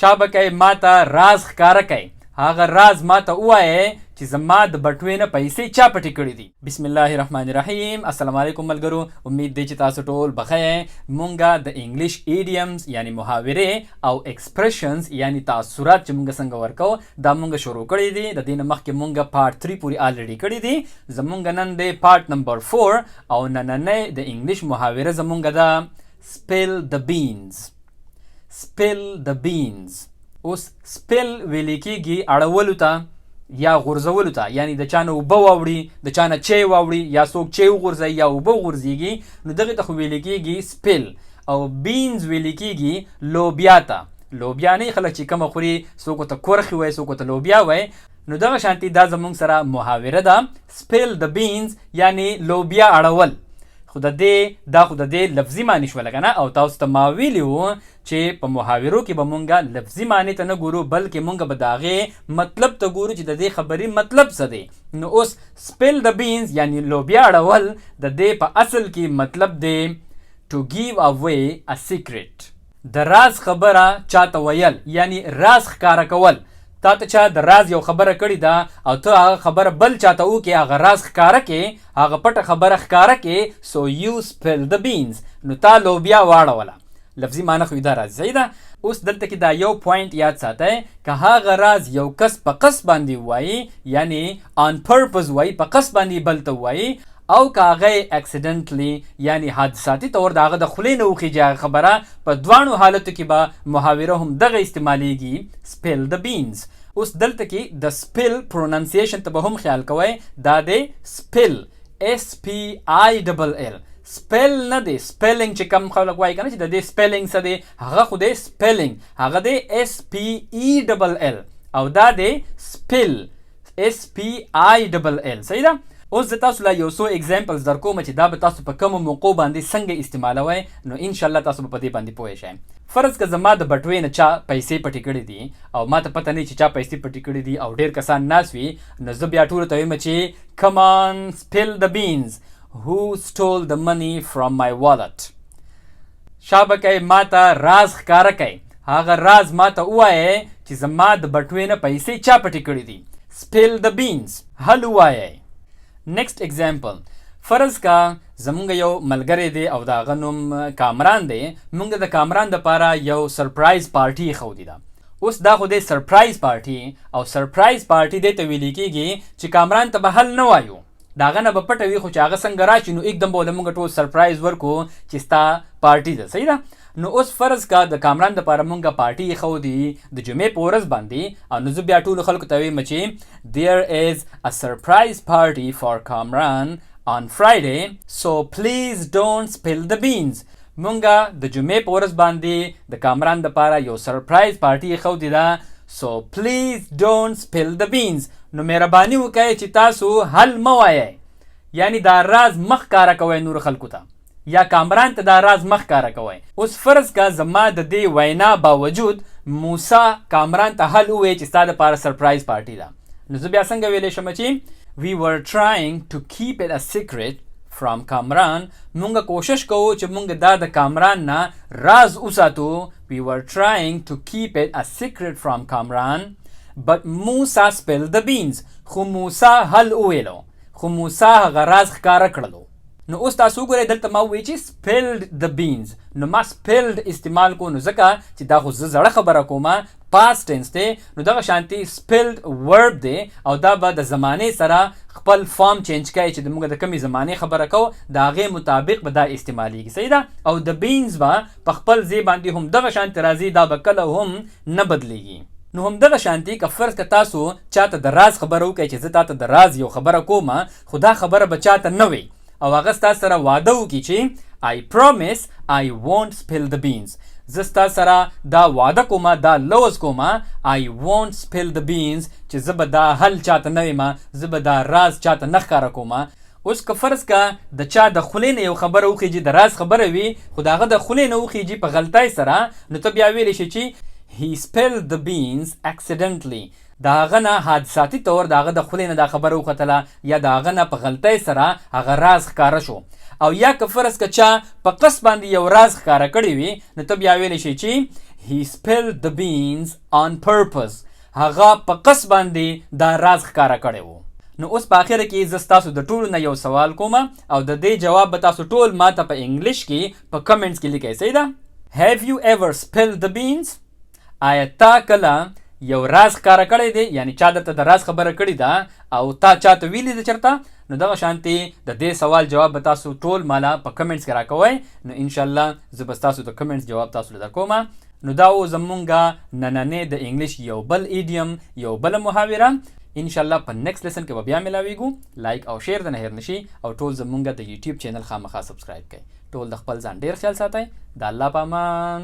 شابه کوي ماته راز ښکاره کوي، هغه راز ماته ووایه چې زما د بټوې نه پیسې چا پټې کړي دي. بسم الله الرحمن الرحیم. السلام علیکم ملګرو، امید دی چې تاسو ټول بخیر. مونږه د انګلیش ایډیمز یعنی محاورې او ایکسپریشنز یعنی تاثرات چې مونږ څنګه ورکو دا مونږ شروع کړی دي. د دې نه مخکې مونږ پارت 3 پورې الریډي کړی دي. زمونږ نن دی پارت نمبر 4 او نننۍ د انګلیش محاوره زمونږ ده spill the beans. spill the beans. اوس سپیل ویل کېږي اړولو ته یا غورځولو ته، یعنی د چا نه اوبه واوړي، د چا نه چای واوړي، یا څوک چای وغورځوي یا اوبه وغورځېږي، نو دغې ته خو ویل کېږي سپیل. او بینز ویل کېږي لوبیا ته. لوبیا نه خلک چې کومه خوري، څوک ورته کورخې وایي، څوک ورته لوبیا وایي. نو دغه شانتي دا زموږ سره محاوره ده سپیل د بینز یعنی لوبیا اړول. خو د دې لفظي معنی شوله که نه. او تاسو ته ما ویلي وو چې په محاورو کې به مونږ لفظي معنی ته نه ګورو، بلکې مونږ به د هغې مطلب ته ګورو چې د دې خبرې مطلب څه دی. نو اوس سپیل د بینز یعنی لوبیا اړول د دې په اصل کې مطلب دی to give away a secret. د راز خبره چاته ویل یعنی راز ښکاره کول. تا ته چا د راز یو خبره کړې ده او ته هغه خبره بل چاته وکړې، هغه راز ښکاره کې، هغه پټه خبره ښکاره کې. so you spill the beans. نو تا لوبیا واړوله. لفظي معنی خو دا راځي، صحیح ده. اوس دلته کې دا یو پوینټ یاد ساتئ، که هغه راز یو کس په قصد باندې وایي یعنی on purpose وایي، په قصد باندې بل ته وایي، او که هغه اکسیډنټلی یعنی حادثاتي طور د هغه د خولې نه وخیږي هغه خبره، په دواړو حالتو کې به محاوره هم دغه استعمالیږي spill the beans. اوس دلته کې د سپیل پروننسیشن ته به هم خیال کوئ. دا دی سپیل SPILL. سپیل نه دی سپیلنګ چې کم خلک وایي که نه چې د دې سپیلنګ څه دی، هغه خو دی سپیلنګ، هغه دی SPELL او دا دی سپیل SPILL. صحیح ده. اوس زه تاسو لا یو څو اگزامپلز در کوم چې دا به تاسو په کومو موقعو باندې څنګه استعمالوئ، نو انشاءالله تاسو به په دې باندې پوه شئ. فرض که زما د بټوې نه چا پیسې پټې کړې دي او ما ته پته نه چې چا پیسې پټې کړې دي او ډېر کسان ناست وي، نو زه بیا ټولو ته وایم چې come on spill the beans, who stole the money from my wallet. شابه کوي ماته راز ښکاره کوي، هغه راز ماته ووایه چې زما د بټوې نه پیسې چا پټې کړې دي. spill the beans. حل ووایئ. نیکسٹ ایگزامپل، فرض کا زمونږ یو ملګری دی او د هغه نوم کامران دی. مونږ د کامران دپاره یو سرپرایز پارټي ایښودې ده. اوس دا خو دی سرپرایز پارټي، او سرپرایز پارټي دی ته ویلې کېږي چې کامران ته به حل نه وایو، د هغه نه به پټه وي، خو چې هغه څنګه راشي نو ایکدم به له مونږ ټول سرپرایز ورکو چې ستا پارټي ده. صحیح ده. نو اوس فرض کا د کامران دپاره مونږ پارټي ایښودي د جمعې په ورځ باندې، او نو زه بیا ټولو خلکو ته وایم چې there is a surprise party for Kamran on Friday, so please don't spill the beans. مونږ د جمعې په ورځ باندې د کامران دپاره یو سرپرایز پارټي ایښودې ده، so please don't spill the beans. نو مهرباني وکړئ چې تاسو حل مه وایئ، یعنی دا راز مخ ښکاره کوئ نورو خلکو ته، یا کامران ته دا راز مخ ښکاره کوئ. اوس فرض کا زما د دې وینا باوجود موسی کامران ته حل ووایي چې ستا دپاره سرپرایز پارټي ده، نو زه بیا څنګه ویلی شم چې we were trying to keep it a secret from Kamran. مونږ کوشش کوو چې مونږ دا د کامران نه راز وساتو. we were trying to keep it a secret from Kamran but Musa spilled the beans. خو موسی حل وویلو، خو موسی هغه راز ښکاره کړلو. نو اوس تاسو وګورئ دلته ما ووایي چې spilled the beans، نو ما spilled استعمال کو، نو ځکه چې دا خو زه زړه خبره کومه، past tense دی، نو دغه شانتي spilled verb دی او دا به د زمانې سره خپل فارم چینج کوي چې موږ د کمې زمانې خبره کوو د هغې مطابق به دا استعمالیږي. صحیح ده. او د بینز به په خپل ځای باندې هم دغه شانتي راځي، دا به کله هم نه بدلیږي. نو هم دغه شانتي که فرض که تاسو چاته د راز خبره وکړئ چې زه تاته د راز یو خبره کومه، خو دا خبره به چاته نه وي او هغه ستا سره واده وکړي چې I promise I won't spill the beans. زه ستا سره دا واده کومه، دا لوز کومه I won't spill the beans چې زه به دا حل چاته نه ویمه، زه به دا راز چاته نه ښکاره کومه. اوس که فرض که د چا د خولې نه یو خبره وخیږي، د راز خبره وي، خو د هغه د خولې نه وخیږي په غلطۍ سره، نو ته بیا ویلی شي چې he spilled the beans accidentally. د هغه نه حادثاتي طور د هغه د خولې نه دا خبره وختله، یا د هغه نه په غلطۍ سره هغه راز ښکاره شو. او یا که فرض که چا په قص باندې یو راز ښکاره کړی وي نو ته بیا ویلی شي چې he spilled the beans on purpose. هغه په قص باندې دا راز ښکاره کړی و. نو اوس په اخره کې زه ستاسو د ټولو نه یو سوال کوم او د دې جواب به تاسو ټول ماته په انګلیش کې په کمنټس کې لیکئ. صحیح ده؟ Have you ever spilled the beans؟ آیا تا کله یو راز ښکاره کړی دی، یعنی چا درته د راز خبره کړې ده او تا چاته ویلي ده چېرته؟ نو دغه شانتې د دې سوال جواب به تاسو ټول مالا په کمنټس کې راکوئ. نو انشاءالله زه به ستاسو د کمنټس جواب تاسو له درکوم. نو دا و زمونږ نننې د انګلیش یو بل ایډیم، یو بله محاوره. انشاءالله په نیکسټ لیسن کې به بیا ملاویږو. لایک او شیر د نه هیر نشي او ټول زمونږ د یوټیوب چینل خامخا سبسکرایب کړئ. ټول د خپل ځان ډیر خیال ساتئ. د الله په امان.